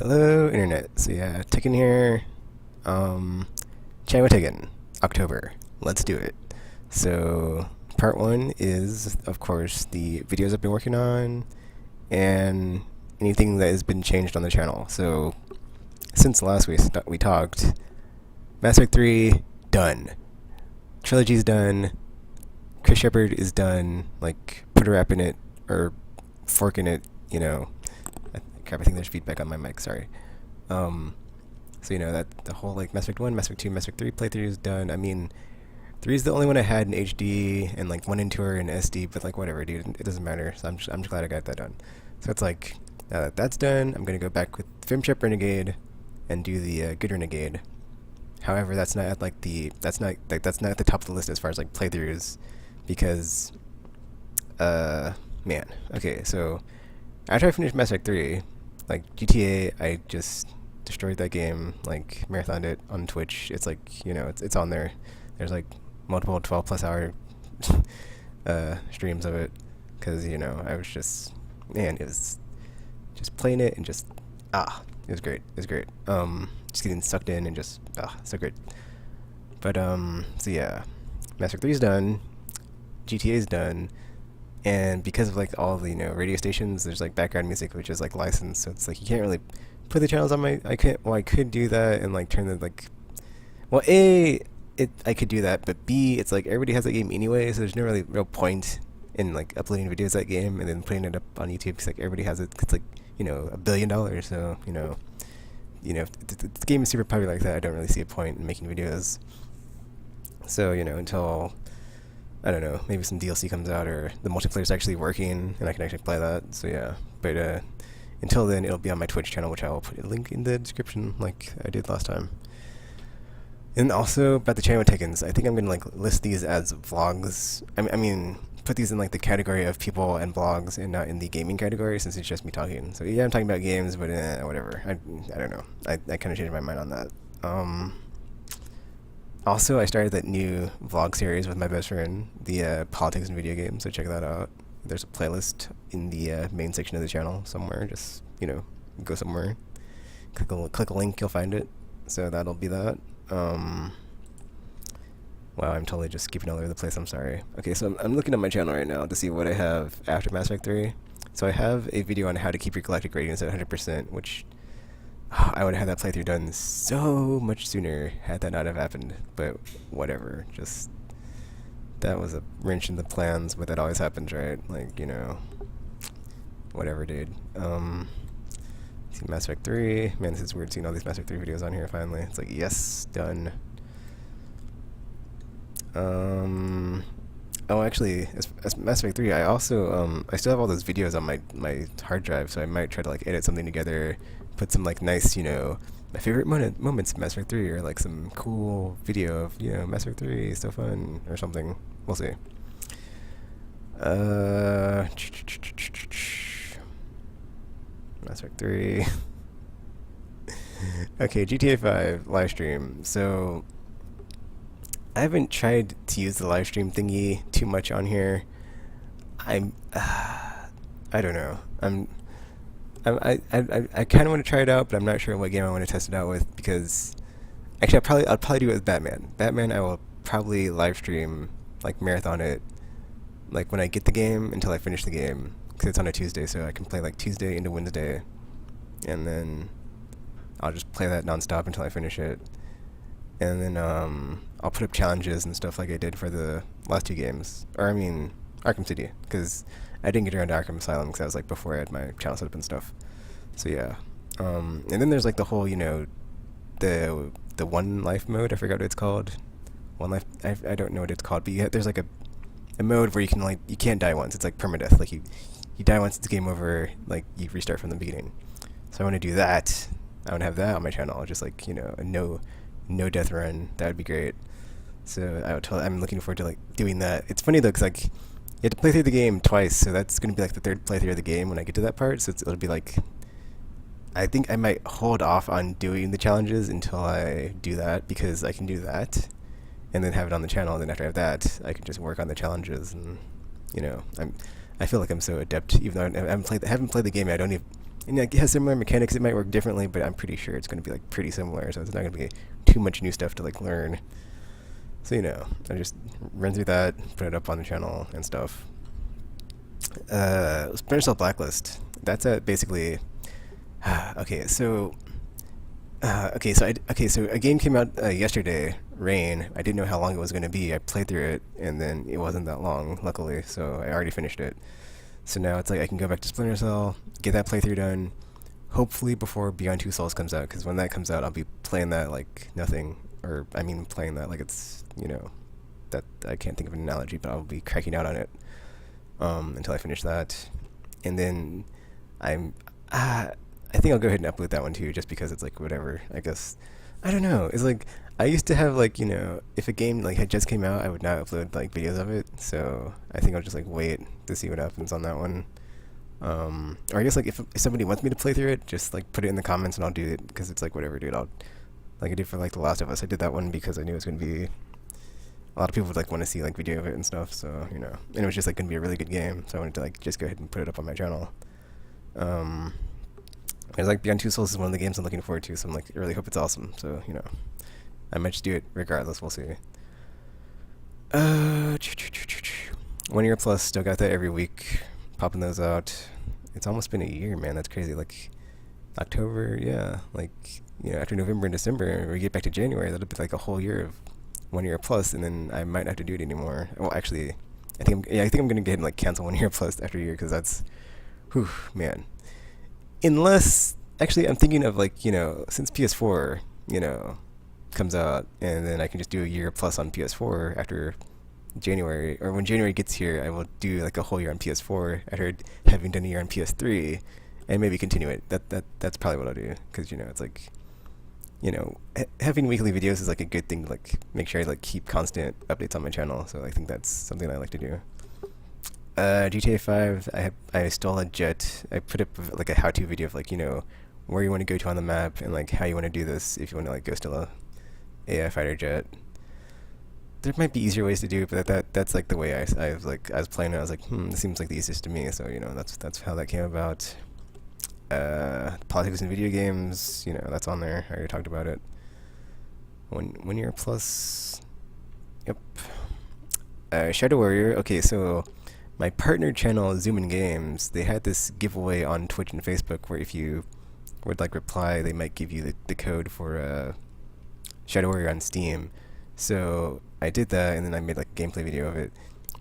Hello, internet. So yeah, Tekken here. Chatting with Tekken, October. Let's do it. So part one is, of course, the videos I've been working on and anything that has been changed on the channel. So since last we talked, Mass Effect 3 done. Trilogy's done. Chris Shepard is done. Like put a wrap in it or fork in it. You know. Crap, I think there's feedback on my mic, sorry. So you know that the whole like Mass Effect 1, Mass Effect 2, Mass Effect 3 playthrough is done. I mean, 3 is the only one I had in HD, and like 1 and 2 are in SD, but like whatever, dude, it doesn't matter. So I'm just glad I got that done. So it's like, now that that's done, I'm gonna go back with Femshep Renegade and do the Good Renegade. However, that's not at like that's not at the top of the list as far as like playthroughs, because man, okay, so after I finished Mass Effect 3, like GTA, I just destroyed that game, like marathoned it on Twitch. It's like, you know, it's on there. There's like multiple 12 plus hour streams of it, because, you know, I was just, man, it was just playing it and just, it was great. It was great. Just getting sucked in and just, so great. But, so yeah, Mass Effect 3 is done, GTA is done, and because of like all the, you know, radio stations, there's like background music which is like licensed, so it's like you can't really put the channels on my, I could do that and like turn the like, well, I could do that, but B, it's like everybody has that game anyway, so there's no really real point in like uploading videos of that game and then putting it up on YouTube, because like everybody has it. It's like, you know, $1 billion, so you know if the game is super popular like that, I don't really see a point in making videos. So, you know, until, I don't know, maybe some DLC comes out or the multiplayer is actually working and I can actually play that. So yeah, but until then, it'll be on my Twitch channel, which I will put a link in the description like I did last time. And also about the channel Tekkens, I think I'm gonna like list these as vlogs. I mean, put these in like the category of people and vlogs, and not in the gaming category, since it's just me talking. So yeah, I'm talking about games, but whatever. I don't know. I kind of changed my mind on that. Also, I started that new vlog series with my best friend, the politics and video games, so check that out. There's a playlist in the main section of the channel somewhere. Just, you know, go somewhere, click a link, you'll find it. So that'll be that. Wow, I'm totally just skipping all over the place, I'm sorry. Okay, so I'm looking at my channel right now to see what I have after Mass Effect 3. So I have a video on how to keep your galactic ratings at 100%, which I would have had that playthrough done so much sooner had that not have happened, but whatever, just, that was a wrench in the plans, but that always happens, right? Like, you know, whatever, dude. See Mass Effect 3, man, this is weird seeing all these Mass Effect 3 videos on here finally. It's like, yes, done. Oh, actually, as Mass Effect 3, I also, I still have all those videos on my hard drive, so I might try to like edit something together, put some like nice, you know, my favorite moments of Mass Effect 3, or like some cool video of, you know, Mass Effect 3 is so fun, or something. We'll see. Mass Effect 3. Okay, GTA 5 live stream. So I haven't tried to use the live stream thingy too much on here. I don't know. I kind of want to try it out, but I'm not sure what game I want to test it out with, because actually I'll probably do it with Batman. Batman, I will probably live stream, like marathon it, like when I get the game until I finish the game, because it's on a Tuesday, so I can play like Tuesday into Wednesday, and then I'll just play that nonstop until I finish it. And then I'll put up challenges and stuff like I did for the last 2 games, or I mean Arkham City, because I didn't get around to Arkham Asylum because that was like before I had my channel set up and stuff. So yeah, and then there's like the whole, you know, the one life mode. I forgot what it's called. One life. I don't know what it's called, but there's like a mode where you can like, you can't die once. It's like permadeath. Like you die once, it's game over. Like you restart from the beginning. So I want to do that. I want to have that on my channel. Just like, you know, a no death run. That would be great. So I'm looking forward to like doing that. It's funny though, because like, you have to play through the game twice, so that's going to be like the 3rd playthrough of the game when I get to that part, so it'll be like, I think I might hold off on doing the challenges until I do that, because I can do that, and then have it on the channel, and then after I have that, I can just work on the challenges, and, you know, I feel like I'm so adept, even though I haven't played the game yet. And like, it has similar mechanics. It might work differently, but I'm pretty sure it's going to be like pretty similar. So it's not going to be too much new stuff to like learn. So I just run through that, put it up on the channel and stuff. Splinter Cell Blacklist. That's basically. Okay, so. So a game came out yesterday, Rain. I didn't know how long it was going to be. I played through it, and then it wasn't that long, luckily. So I already finished it. So now it's like I can go back to Splinter Cell, get that playthrough done, hopefully before Beyond Two Souls comes out. Because when that comes out, I'll be playing that like nothing, or I mean playing that like it's that I can't think of an analogy, but I'll be cracking out on it until I finish that, and then I'm I think I'll go ahead and upload that one too, just because it's like whatever. I guess I don't know. It's like I used to have like if a game like had just came out, I would not upload like videos of it. So I think I'll just like wait to see what happens on that one. Or I guess like if somebody wants me to play through it, just like put it in the comments and I'll do it because it's like whatever, dude. I'll like I did for like The Last of Us. I did that one because I knew it was gonna be a lot of people would like want to see like video of it and stuff. So and it was just like gonna be a really good game. So I wanted to like just go ahead and put it up on my channel. It's like Beyond Two Souls is one of the games I'm looking forward to, so I'm like I really hope it's awesome. So I might just do it regardless. We'll see. 1 year plus, still got that every week, popping those out. It's almost been a year, man. That's crazy. Like October, yeah. Like after November and December, we get back to January, that'll be like a whole year of 1 year plus, and then I might not have to do it anymore. Well, actually, I think I'm gonna go ahead and like cancel 1 year plus after a year because that's, whew, man. Unless, actually, I'm thinking of like since PS4, comes out, and then I can just do a year plus on PS4 after January, or when January gets here, I will do like a whole year on PS4 after having done a year on PS3, and maybe continue it. That's probably what I'll do, because it's like, having weekly videos is like a good thing to like make sure I like keep constant updates on my channel. So I think that's something I like to do. GTA 5, I stole a jet. I put up like a how-to video of like where you want to go to on the map and like how you want to do this if you want to like go steal a AI fighter jet. There might be easier ways to do it, but that's like the way I was playing it. I was like, this seems like the easiest to me. So that's how that came about. Politics and video games, that's on there. I already talked about it. 1 year plus. Yep. Shadow Warrior. Okay, so my partner channel, Zoom in Games, they had this giveaway on Twitch and Facebook where if you would like reply, they might give you the code for Shadow Warrior on Steam. So I did that, and then I made like a gameplay video of it.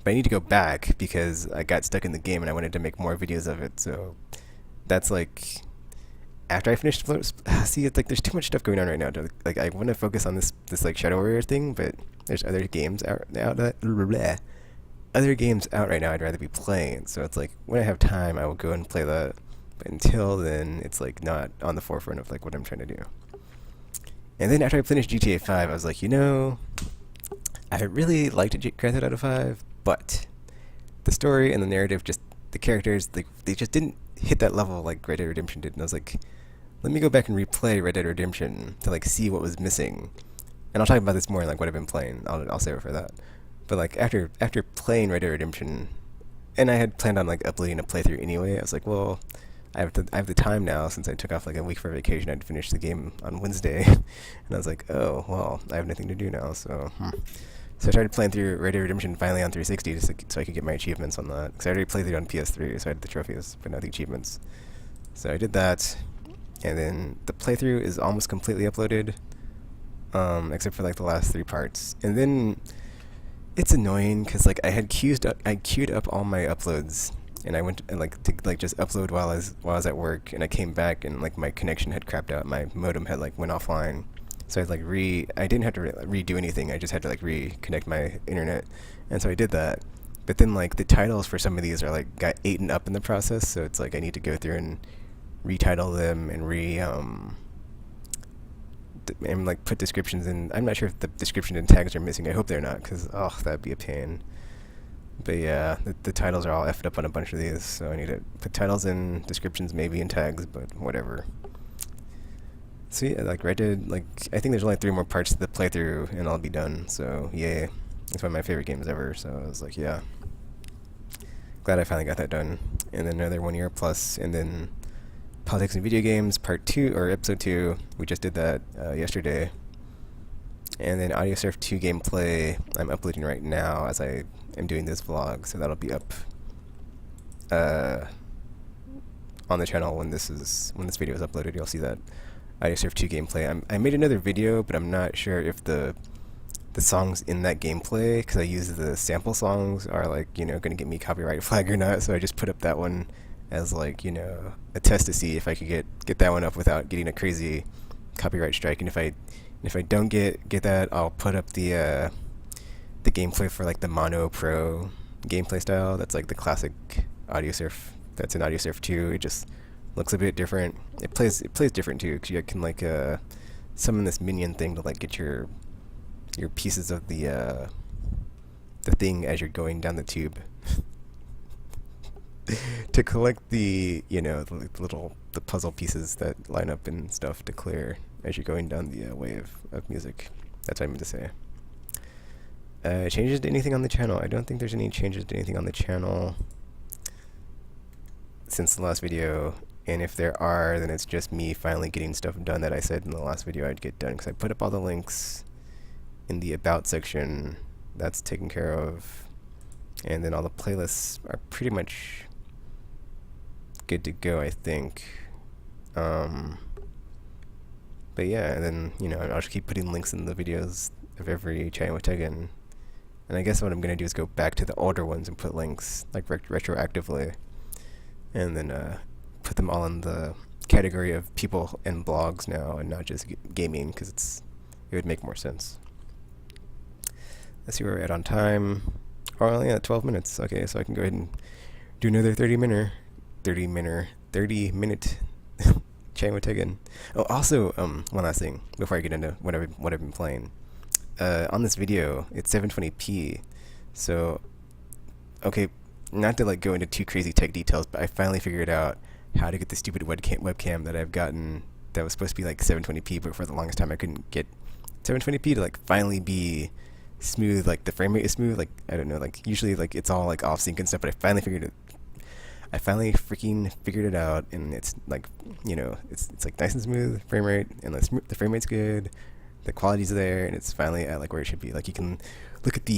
But I need to go back because I got stuck in the game and I wanted to make more videos of it. So that's like after I finished. See, it's like there's too much stuff going on right now. Like I want to focus on this like Shadow Warrior thing, but there's other games out other games out right now I'd rather be playing. So it's like when I have time, I will go and play that. But until then, it's like not on the forefront of like what I'm trying to do. And then after I finished GTA 5, I was like, I really liked Grand Theft Auto 5, but the story and the narrative, just the characters, they just didn't hit that level like Red Dead Redemption did. And I was like, let me go back and replay Red Dead Redemption to like see what was missing. And I'll talk about this more in like what I've been playing. I'll save it for that. But like after playing Red Dead Redemption, and I had planned on like uploading a playthrough anyway, I was like, well, I have the time now since I took off like a week for vacation. I'd finished the game on Wednesday, and I was like, oh well, I have nothing to do now. So I started playing through Red Dead Redemption finally on 360 so I could get my achievements on that. Because I already played it on PS3, so I had the trophies but not the achievements. So I did that, and then the playthrough is almost completely uploaded, except for like the last 3 parts. And then it's annoying because like I queued up all my uploads, and I went and to just upload while I was at work, and I came back and like my connection had crapped out. My modem had like went offline, so I didn't have to redo anything. I just had to like reconnect my internet, and so I did that. But then like the titles for some of these are like got eaten up in the process, so it's like I need to go through and retitle them and and like put descriptions in. I'm not sure if the description and tags are missing. I hope they're not, because that'd be a pain. But yeah, the titles are all effed up on a bunch of these, so I need to put titles in, descriptions maybe, and tags, but whatever. So yeah, like Red Dead, like I think there's only 3 more parts to the playthrough and I'll be done. So yay, it's one of my favorite games ever. So I was like, yeah, glad I finally got that done. And then another 1 year plus, and then Politics and Video Games Part 2, or Episode 2. We just did that yesterday. And then Audio Surf 2 gameplay I'm uploading right now as I am doing this vlog, so that'll be up on the channel when this video is uploaded. You'll see that Audio Surf 2 gameplay. I made another video, but I'm not sure if the songs in that gameplay, because I use the sample songs, are like, going to get me copyright flag or not. So I just put up that one as like, a test to see if I could get that one up without getting a crazy copyright strike. And if I don't get that, I'll put up the gameplay for like the Mono Pro gameplay style. That's like the classic Audio Surf. That's in Audio Surf 2. It just looks a bit different. It plays different too, because you can like summon this minion thing to like get your pieces of the thing as you're going down the tube to collect the the puzzle pieces that line up and stuff to clear as you're going down the way of music. That's what I meant to say. Changes to anything on the channel? I don't think there's any changes to anything on the channel since the last video, and if there are, then it's just me finally getting stuff done that I said in the last video I'd get done, because I put up all the links in the About section. That's taken care of, and then all the playlists are pretty much good to go, I think. But yeah, and then I'll just keep putting links in the videos of every Chatting with Tegan, and I guess what I'm gonna do is go back to the older ones and put links like retroactively, and then put them all in the category of people and blogs now, and not just gaming, because it would make more sense. Let's see where we're at on time. Oh, only at 12 minutes. Okay, so I can go ahead and do another 30 minute Chatting with Tegan. Oh, also, one last thing before I get into what I've been playing. On this video, it's 720p. So, okay, not to like go into too crazy tech details, but I finally figured out how to get the stupid webcam that I've gotten that was supposed to be like 720p, but for the longest time I couldn't get 720p to like finally be smooth, like the frame rate is smooth, like I don't know, like usually like it's all like off sync and stuff, but I finally freaking figured it out, and it's like, it's like nice and smooth frame rate, and the frame rate's good, the quality's there, and it's finally at like where it should be. Like you can look at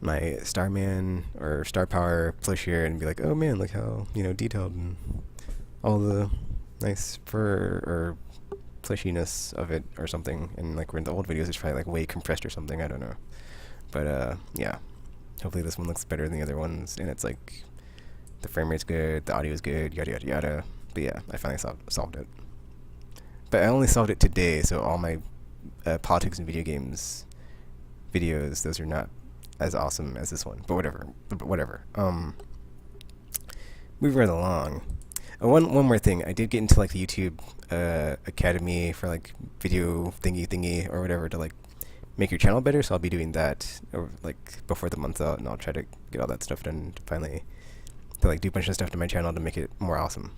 my Starman or Star Power plush here and be like, oh man, look how detailed and all the nice fur or plushiness of it or something. And like we're in the old videos, it's probably like way compressed or something, I don't know. But yeah, hopefully this one looks better than the other ones, and it's like the frame rate's good, the audio's good, yada yada yada. But yeah, I finally solved it. But I only solved it today, so all my politics and video games videos, those are not as awesome as this one. But whatever. Moving right along. One more thing. I did get into like the YouTube Academy for like video thingy or whatever to like make your channel better. So I'll be doing that over, like before the month's out, and I'll try to get all that stuff done to finally like do a bunch of stuff to my channel to make it more awesome.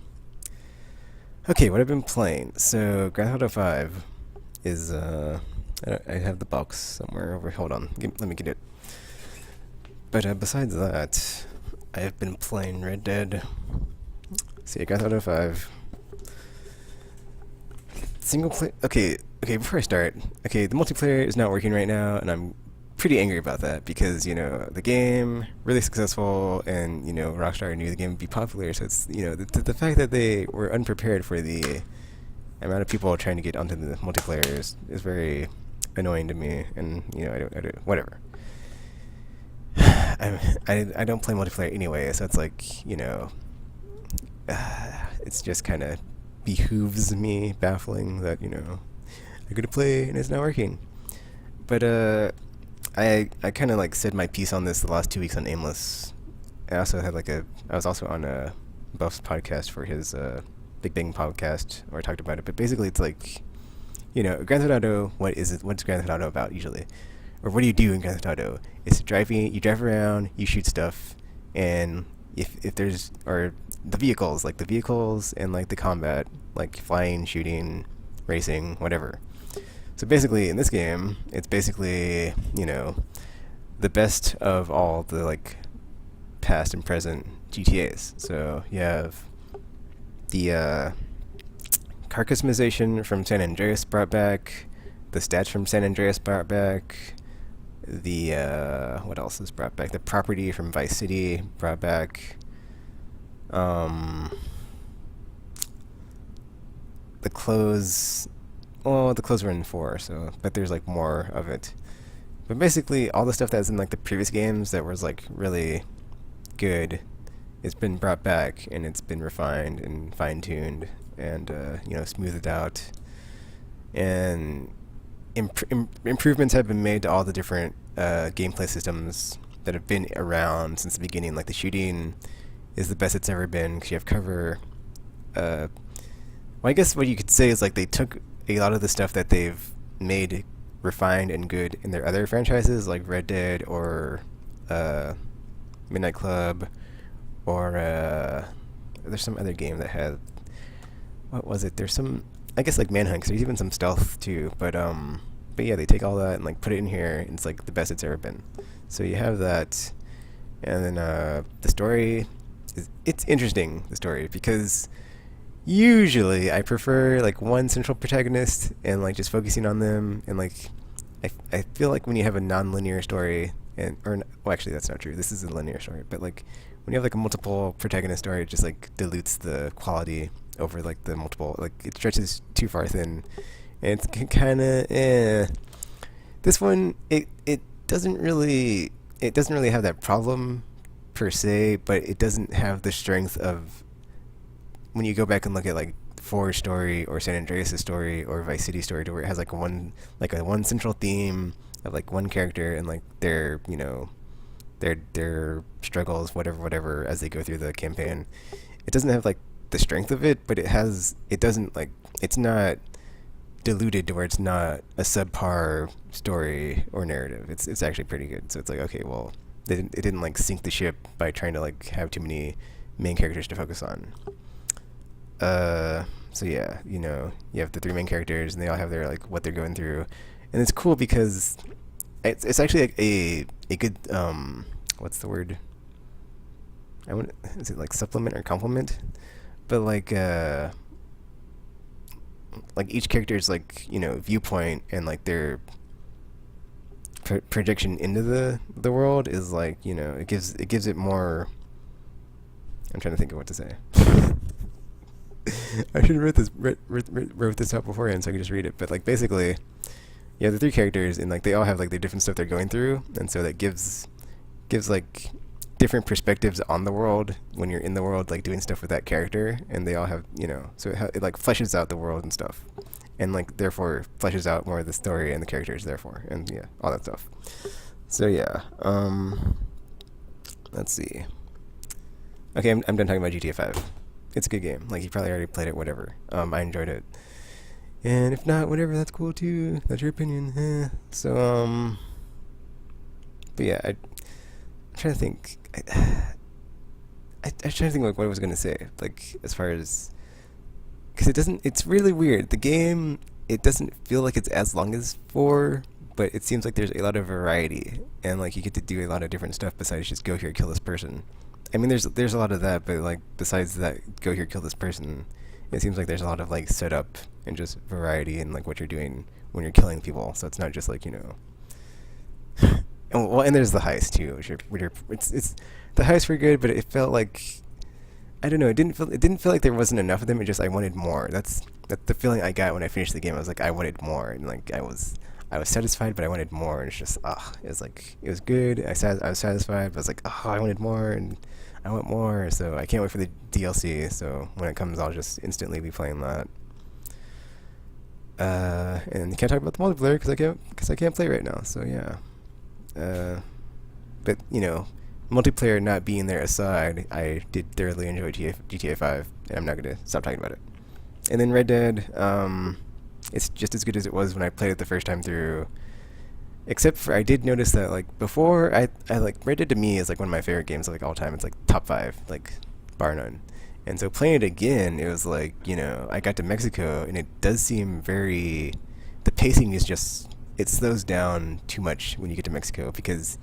Okay, what I've been playing. So Grand Theft Auto 5 is I have the box somewhere over. Hold on, let me get it. But besides that, I have been playing Red Dead. See, Grand Theft Auto 5. Single play. Okay. Before I start, the multiplayer is not working right now, and I'm pretty angry about that because the game really successful, and Rockstar knew the game would be popular. So it's the fact that they were unprepared for the amount of people trying to get onto the multiplayer is very annoying to me, and I don't whatever. I don't play multiplayer anyway, so it's like it's just kind of behooves me, baffling that I go to play and it's not working. But I kind of like said my piece on this the last 2 weeks on Aimless. I also had I was also on a Buff's podcast for his Big Bang podcast where I talked about it. But basically it's like Grand Theft Auto. What's Grand Theft Auto about usually? Or what do you do in Grand Theft Auto? It's driving. You drive around, you shoot stuff, and if there's the vehicles and like the combat, like flying, shooting, racing, whatever. So basically, in this game, it's basically the best of all the like past and present GTAs. So you have the car customization from San Andreas brought back, the stats from San Andreas brought back, the what else is brought back? The property from Vice City brought back. Um, the clothes. Well, the clothes were in 4, so but there's like more of it. But basically, all the stuff that's in like the previous games that was like really good, it's been brought back and it's been refined and fine-tuned and smoothed out, and improvements have been made to all the different gameplay systems that have been around since the beginning. Like the shooting is the best it's ever been because you have cover. Well, I guess what you could say is like they took a lot of the stuff that they've made refined and good in their other franchises, like Red Dead or Midnight Club, or there's some other game that had, what was it? There's some, I guess like Manhunt. 'Cause there's even some stealth too, but yeah, they take all that and like put it in here, and it's like the best it's ever been. So you have that, and then the story it's interesting, the story, because usually I prefer like one central protagonist and like just focusing on them, and like I feel like when you have a non-linear story, well, actually that's not true, this is a linear story, but like when you have like a multiple protagonist story, it just like dilutes the quality over like the multiple, like it stretches too far thin, and it's kind of this one, it doesn't really have that problem per se, but it doesn't have the strength of when you go back and look at like For's story or San Andreas' story or Vice City story, to where it has like a one central theme of like one character and like their their struggles, whatever as they go through the campaign. It doesn't have like the strength of it, but it doesn't like, it's not diluted to where it's not a subpar story or narrative. It's actually pretty good. So it's like, okay, well, it didn't like sink the ship by trying to like have too many main characters to focus on. So yeah, you have the 3 main characters, and they all have their like what they're going through, and it's cool because it's actually like a good what's the word? Is it like supplement or complement? But like each character's like viewpoint and like their projection into the world is like it gives it more. I'm trying to think of what to say. I should have wrote this out beforehand so I could just read it. But like basically, yeah, the 3 characters, and like they all have like their different stuff they're going through, and so that gives like different perspectives on the world when you're in the world, like doing stuff with that character, and they all have so it like fleshes out the world and stuff, and like therefore fleshes out more of the story and the characters, therefore, and yeah, all that stuff. So yeah, let's see. Okay, I'm done talking about GTA 5. It's a good game. Like, you probably already played it, whatever. I enjoyed it. And if not, whatever, that's cool too. That's your opinion. So, but yeah, I'm trying to think. I'm trying to think like what I was gonna say. Like, as far as, because it's really weird. The game, it doesn't feel like it's as long as 4, but it seems like there's a lot of variety, and like you get to do a lot of different stuff besides just go here, kill this person. I mean, there's a lot of that, but like besides that, go here, kill this person, it seems like there's a lot of like setup and just variety in like what you're doing when you're killing people. So it's not just like and there's the heist too, it's the heists were good, but it felt like, I don't know, it didn't feel like there wasn't enough of them. It just, I wanted more. That's the feeling I got when I finished the game. I was like, I wanted more, and like I was satisfied, but I wanted more, and it's just it was like, it was good. I was satisfied, but I was like, I wanted more, and I want more. So I can't wait for the DLC. So when it comes, I'll just instantly be playing that. And you can't talk about the multiplayer because I can't play right now. So yeah. But multiplayer not being there aside, I did thoroughly enjoy GTA 5, and I'm not gonna stop talking about it. And then Red Dead, it's just as good as it was when I played it the first time through. Except for, I did notice that like before, I like, Red Dead to me is like one of my favorite games of like all time. It's like top 5, like bar none. And so playing it again, it was like, I got to Mexico, and it does seem the pacing is just, it slows down too much when you get to Mexico, because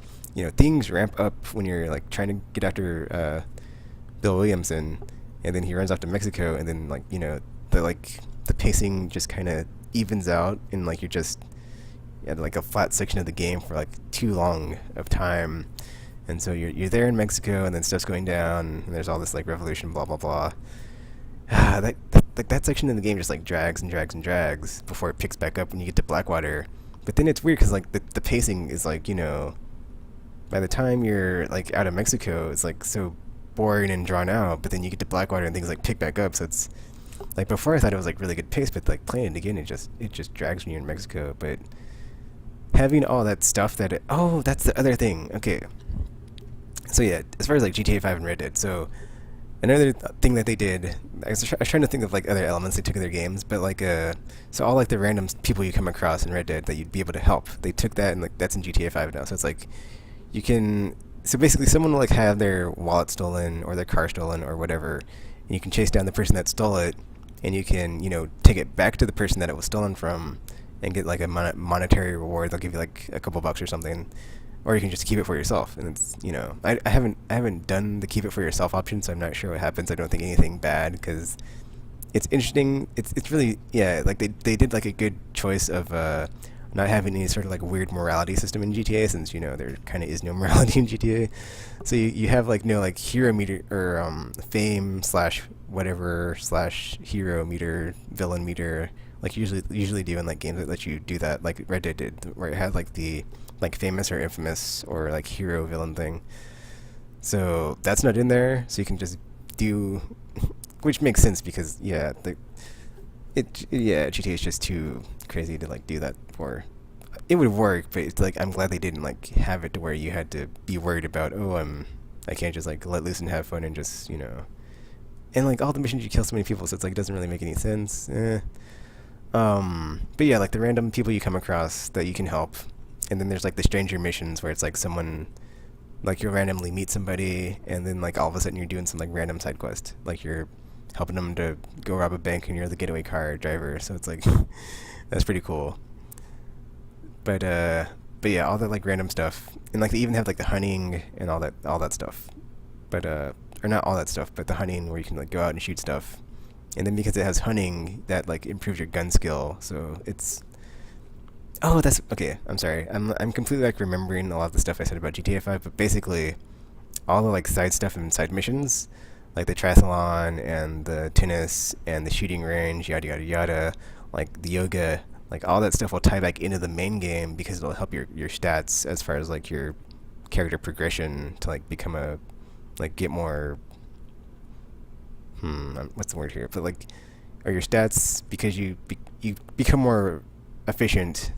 things ramp up when you're like trying to get after Bill Williamson, and then he runs off to Mexico, and then like the like the pacing just kind of evens out, and like you're just at like a flat section of the game for like too long of time. And so you're there in Mexico, and then stuff's going down, and there's all this like revolution, blah blah blah. That section of the game just like drags and drags and drags before it picks back up when you get to Blackwater. But then it's weird because like the pacing is like, by the time you're like out of Mexico, it's like so boring and drawn out. But then you get to Blackwater and things like pick back up. So it's like before I thought it was like really good pace, but like playing it again, it just drags when you're in Mexico. But having all that stuff oh, that's the other thing. Okay, so yeah, as far as like GTA 5 and Red Dead, so another thing that they did, I was trying to think of like other elements they took in their games, but like so all like the random people you come across in Red Dead that you'd be able to help, they took that and like that's in GTA 5 now. So it's like you can, so basically someone will like have their wallet stolen or their car stolen or whatever, and you can chase down the person that stole it, and you can take it back to the person that it was stolen from and get like a monetary reward. They'll give you like a couple bucks or something, or you can just keep it for yourself. And it's I haven't done the keep it for yourself option, so I'm not sure what happens. I don't think anything bad, because it's interesting. It's really, yeah, like they did like a good choice of not having any sort of like weird morality system in GTA, since there kind of is no morality in GTA. So you have like no like hero meter or fame slash whatever slash hero meter, villain meter, like usually do in like games that let you do that, like Red Dead did, where it had like the like famous or infamous or like hero villain thing. So that's not in there, so you can just do, which makes sense because GTA is just too crazy to like do that for. It would work, but it's like I'm glad they didn't like have it to where you had to be worried about, I can't just like let loose and have fun and just and like all the missions you kill so many people, so it's like it doesn't really make any sense. But yeah, like the random people you come across that you can help, and then there's like the stranger missions where it's like someone, like you'll randomly meet somebody, and then like all of a sudden you're doing some like random side quest, like you're helping them to go rob a bank and you're the getaway car driver. So it's like that's pretty cool. But yeah, all that like random stuff, and like they even have like the hunting and all that stuff. But or not all that stuff, but the hunting where you can like go out and shoot stuff. And then because it has hunting, that like improves your gun skill. So it's, oh, that's okay. I'm sorry. I'm completely like remembering a lot of the stuff I said about GTA 5, but basically all the like side stuff and side missions, like the triathlon and the tennis and the shooting range, yada yada yada, like the yoga, like all that stuff will tie back into the main game because it'll help your stats as far as like your character progression to like become get more, what's the word here? But like, or your stats, because you become more efficient,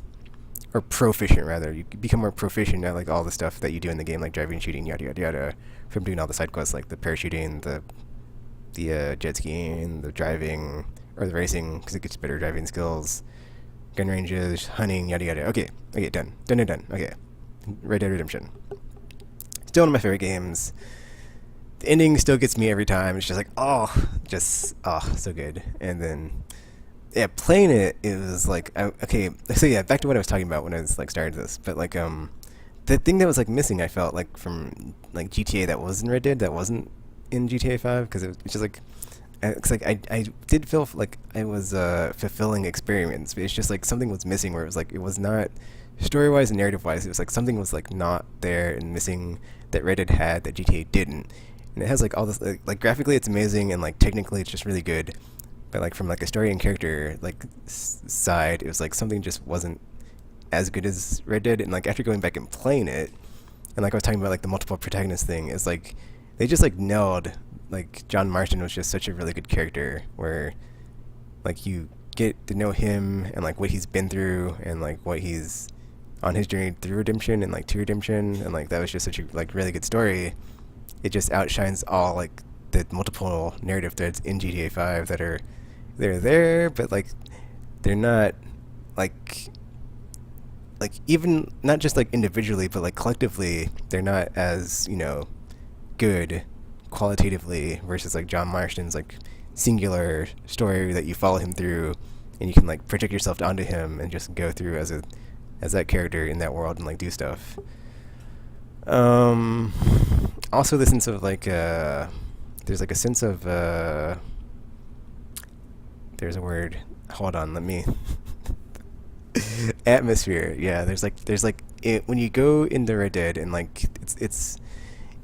or proficient rather. You become more proficient at like all the stuff that you do in the game, like driving, shooting, yada yada yada, from doing all the side quests like the parachuting, the jet skiing, the driving or the racing, because it gets better driving skills, gun ranges, hunting, yada yada. Okay, done. Okay, Red Dead Redemption. Still one of my favorite games. The ending still gets me every time. It's just like, so good. And then, yeah, playing it was like, okay, so yeah, back to what I was talking about when I was like started this. But like, the thing that was like missing, I felt like from like GTA that was in Red Dead that wasn't in GTA 5, because it was just like, it's like I did feel like I was fulfilling experience, but it's just like something was missing, where it was like it was not story wise and narrative wise. It was like something was like not there and missing that Red Dead had that GTA didn't. And it has like all this like graphically it's amazing, and like technically it's just really good, but like from like a story and character like side, it was like something just wasn't as good as Red Dead. And like after going back and playing it, and like I was talking about like the multiple protagonist thing, it's like they just like nailed, like John Marston was just such a really good character, where like you get to know him and like what he's been through and like what he's on his journey through redemption and like to redemption, and like that was just such a like really good story. It just outshines all like the multiple narrative threads in GTA 5 that they're there, but like they're not like even not just like individually, but like collectively they're not as good qualitatively versus like John Marston's like singular story that you follow him through, and you can like project yourself onto him and just go through as that character in that world and like do stuff. Also the sense of like there's like a sense of There's a word. Hold on, let me. Atmosphere. Yeah, there's like when you go into Red Dead and like it's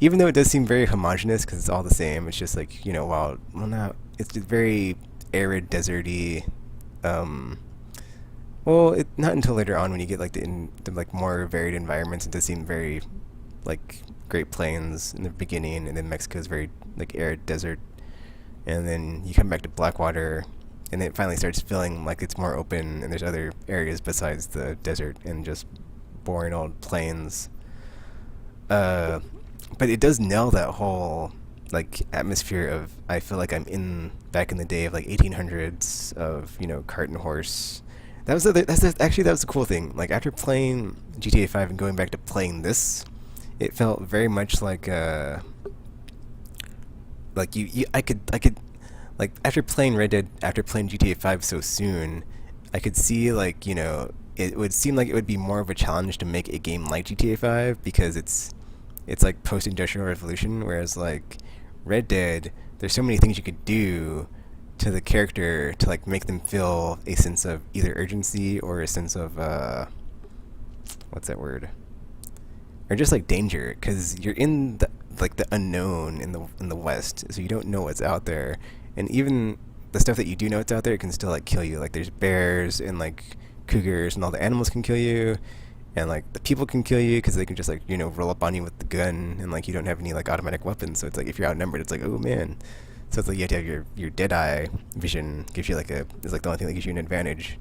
even though it does seem very homogenous because it's all the same. It's just like wild. Well, not. It's just very arid, deserty. Um, well, not until later on when you get like the like more varied environments. It does seem very like Great Plains in the beginning, and then Mexico's very like arid desert, and then you come back to Blackwater, and it finally starts feeling like it's more open, and there's other areas besides the desert and just boring old plains. Uh, but it does nail that whole like atmosphere of I feel like I'm in back in the day of like 1800s of cart and horse. That was actually that was the cool thing. Like after playing GTA 5 and going back to playing this, it felt very much like I could like after playing Red Dead, after playing GTA 5 so soon, I could see like it would seem like it would be more of a challenge to make a game like GTA 5 because it's like post-industrial revolution, whereas like Red Dead, there's so many things you could do to the character to like make them feel a sense of either urgency or a sense of what's that word? Or just like danger, because you're in the like the unknown in the West, so you don't know what's out there, and even the stuff that you do know what's out there can still like kill you. Like there's bears and like cougars, and all the animals can kill you, and like the people can kill you because they can just like roll up on you with the gun, and like you don't have any like automatic weapons. So it's like if you're outnumbered, it's like oh man. So it's like you have to have your dead eye vision gives you like it's like the only thing that gives you an advantage.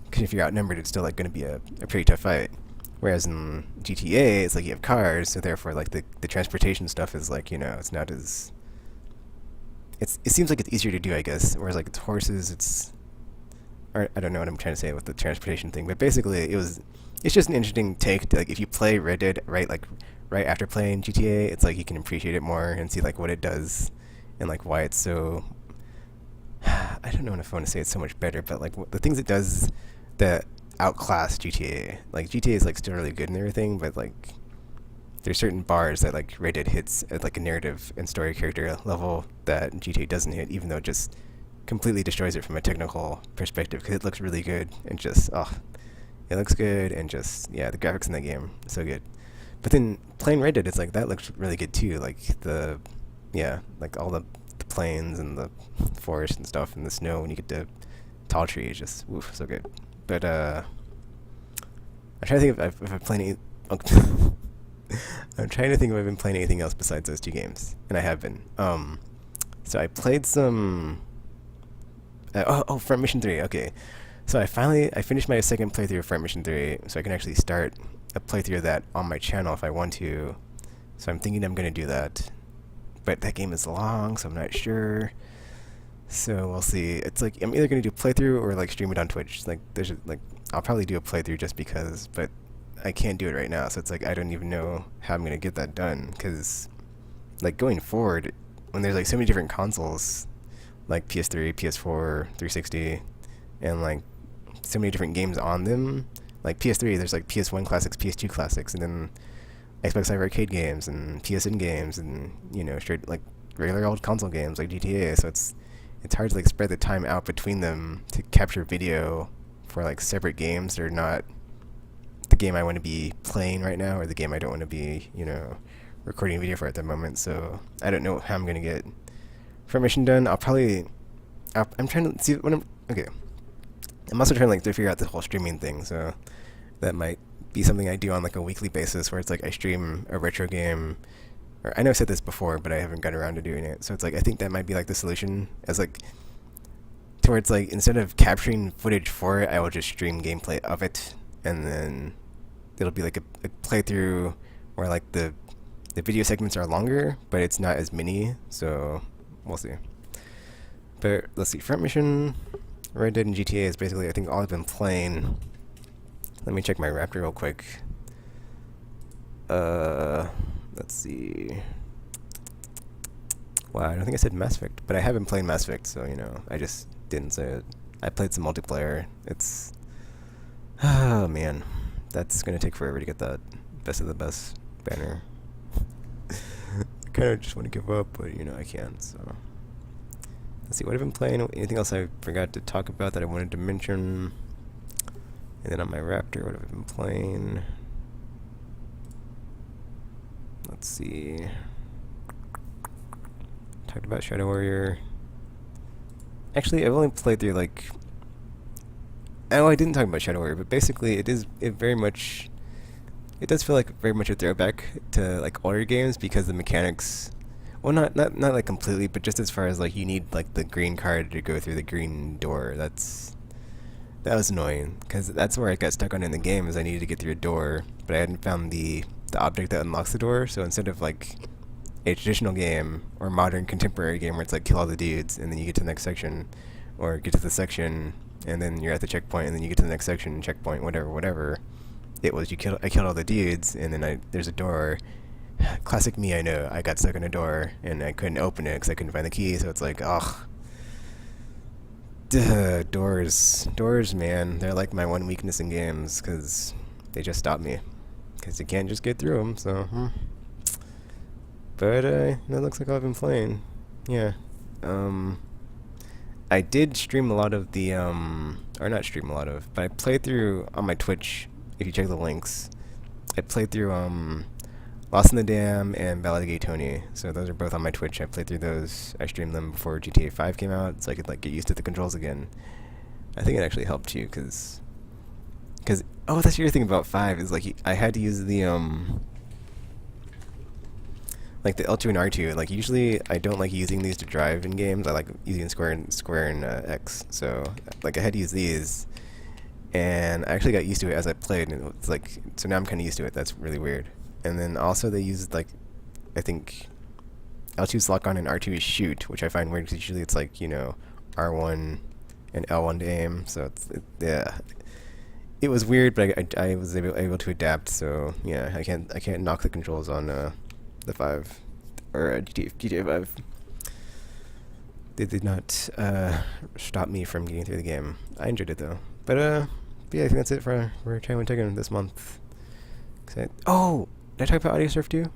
Because if you're outnumbered, it's still like going to be a pretty tough fight. Whereas in GTA, it's like you have cars, so therefore like the transportation stuff is like it's not as it seems like it's easier to do, I guess. Whereas like it's horses, or I don't know what I'm trying to say with the transportation thing, but basically it's just an interesting take to, like if you play Red Dead right after playing GTA, it's like you can appreciate it more and see like what it does and like why it's so I don't know if I want to say it's so much better, but like the things it does that outclass GTA. Like GTA is like still really good and everything, but like there's certain bars that like Red Dead hits at like a narrative and story character level that GTA doesn't hit, even though it just completely destroys it from a technical perspective because it looks really good and just it looks good and just the graphics in that game are so good. But then playing Red Dead, it's like that looks really good too. Like like all the plains and the forest and stuff and the snow when you get to tall trees, just woof, so good. But I'm trying to think if I've played any. I'm trying to think if I've been playing anything else besides those two games, and I have been. So I played some. Front Mission 3. Okay, so I finished my second playthrough of Front Mission 3, so I can actually start a playthrough of that on my channel if I want to. So I'm thinking I'm gonna do that, but that game is long, so I'm not sure. So we'll see. It's like I'm either gonna do a playthrough or like stream it on Twitch. Like I'll probably do a playthrough just because, but I can't do it right now. So it's like I don't even know how I'm gonna get that done. Because like going forward, when there's like so many different consoles, like PS3, PS4, 360, and like so many different games on them. Like PS3, there's like PS1 classics, PS2 classics, and then Xbox Live Arcade games and PSN games, and straight like regular old console games like GTA. So it's hard to like spread the time out between them to capture video for like separate games that are not the game I want to be playing right now or the game I don't want to be recording video for at the moment. So I don't know how I'm gonna get Front Mission done. I'm trying to see what okay. I'm also trying to figure out the whole streaming thing, so that might be something I do on like a weekly basis where it's like I stream a retro game. Or I know I've said this before, but I haven't got around to doing it. So it's like I think that might be like the solution, as like towards like instead of capturing footage for it, I will just stream gameplay of it, and then it'll be like a playthrough where like the video segments are longer, but it's not as many. So we'll see. But let's see, Front Mission, Red Dead, and GTA is basically I think all I've been playing. Let me check my Raptor real quick. Let's see. Wow, I don't think I said Mass Effect, but I have been playing Mass Effect, so I just didn't say it. I played some multiplayer. It's oh man, that's gonna take forever to get that best of the best banner. I kind of just want to give up, but I can't. So Let's see, what I've been playing. Anything else I forgot to talk about that I wanted to mention? And then on my Raptor, what have I been playing? Let's see. Talked about Shadow Warrior. Actually, I've only played through like... Oh, I didn't talk about Shadow Warrior, but basically it very much... It does feel like very much a throwback to like older games because the mechanics... Well, not like completely, but just as far as like you need like the green card to go through the green door. That was annoying because that's where I got stuck on in the game is I needed to get through a door, but I hadn't found the object that unlocks the door. So instead of like a traditional game or modern contemporary game where it's like kill all the dudes and then you get to the next section, or get to the section and then you're at the checkpoint and then you get to the next section, checkpoint, whatever. It was I killed all the dudes and then there's a door. Classic me, I know. I got stuck in a door and I couldn't open it because I couldn't find the key. So it's like, ugh. Duh, doors, man. They're like my one weakness in games because they just stop me because you can't just get through them. So, but that looks like all I've been playing. Yeah. I did stream a lot of the or not stream a lot of, but I played through on my Twitch. If you check the links, I played through Lost in the Dam and Ballad of Gay Tony. So those are both on my Twitch. I played through those. I streamed them before GTA 5 came out, so I could like get used to the controls again. I think it actually helped too, cause oh, that's the other thing about 5 is like I had to use the like the L2 and R2. Like usually I don't like using these to drive in games. I like using square and X. So like I had to use these, and I actually got used to it as I played. And it's like so now I'm kind of used to it. That's really weird. And then also they use like, I think L2 is lock on and R2 is shoot, which I find weird because usually it's like, you know, R1 and L1 to aim. So yeah, it was weird, but I was able to adapt. So yeah, I can't knock the controls on the 5 or GTA 5. They did not stop me from getting through the game. I enjoyed it though. But yeah, I think that's it for Taiwan Tekken this month. Oh. Did I talk about Audio Surf too?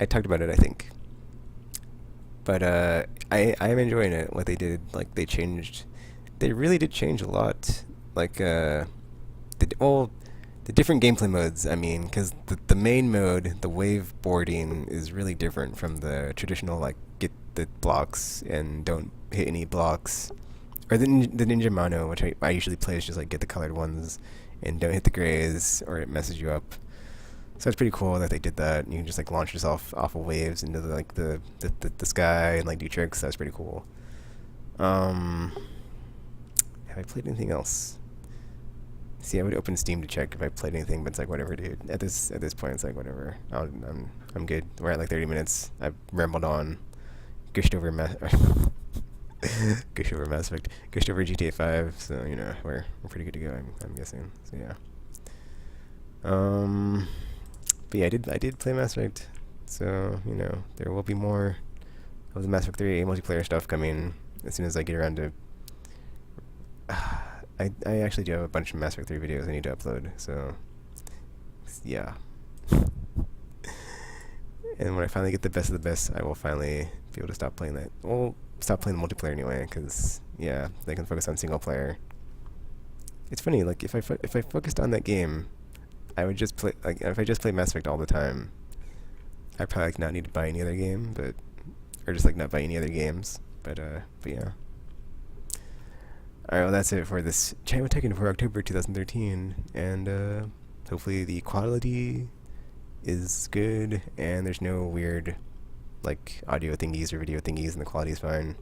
I talked about it, I think. But I am enjoying it. What they did, like they really did change a lot. Like the different gameplay modes. I mean, because the main mode, the wave boarding, is really different from the traditional like get the blocks and don't hit any blocks, or the Ninja Mano, which I usually play is just like get the colored ones and don't hit the grays or it messes you up. So it's pretty cool that they did that. You can just like launch yourself off of waves into the sky and like do tricks. That's pretty cool. Have I played anything else? See, I would open Steam to check if I played anything, but it's like whatever, dude. At this point, it's like whatever. I'm good. We're at like 30 minutes. I've rambled on, gushed over Mass Effect, gushed over GTA 5. So you know we're pretty good to go. I'm guessing. So yeah. But yeah, I did play Mass Effect, so you know there will be more of the Mass Effect 3 multiplayer stuff coming as soon as I get around to. I actually do have a bunch of Mass Effect 3 videos I need to upload, so yeah. And when I finally get the best of the best, I will finally be able to stop playing that. Well, stop playing the multiplayer anyway, because yeah, they can focus on single player. It's funny, like if I focused on that game, I would just play, like, if I just play Mass Effect all the time, I'd probably like not need to buy any other game, or just like not buy any other games, but yeah. Alright, well that's it for this China Tekken for October 2013, and hopefully the quality is good, and there's no weird, like, audio thingies or video thingies, and the quality is fine.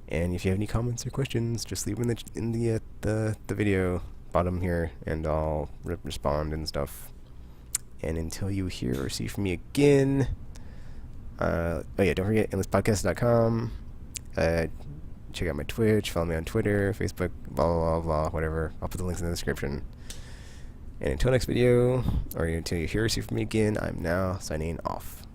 And if you have any comments or questions, just leave them in the video bottom here, and I'll respond and stuff. And until you hear or see from me again, oh yeah, don't forget endlesspodcast.com. Check out my Twitch, follow me on Twitter, Facebook, blah blah blah blah, whatever. I'll put the links in the description. And until next video, or until you hear or see from me again, I'm now signing off.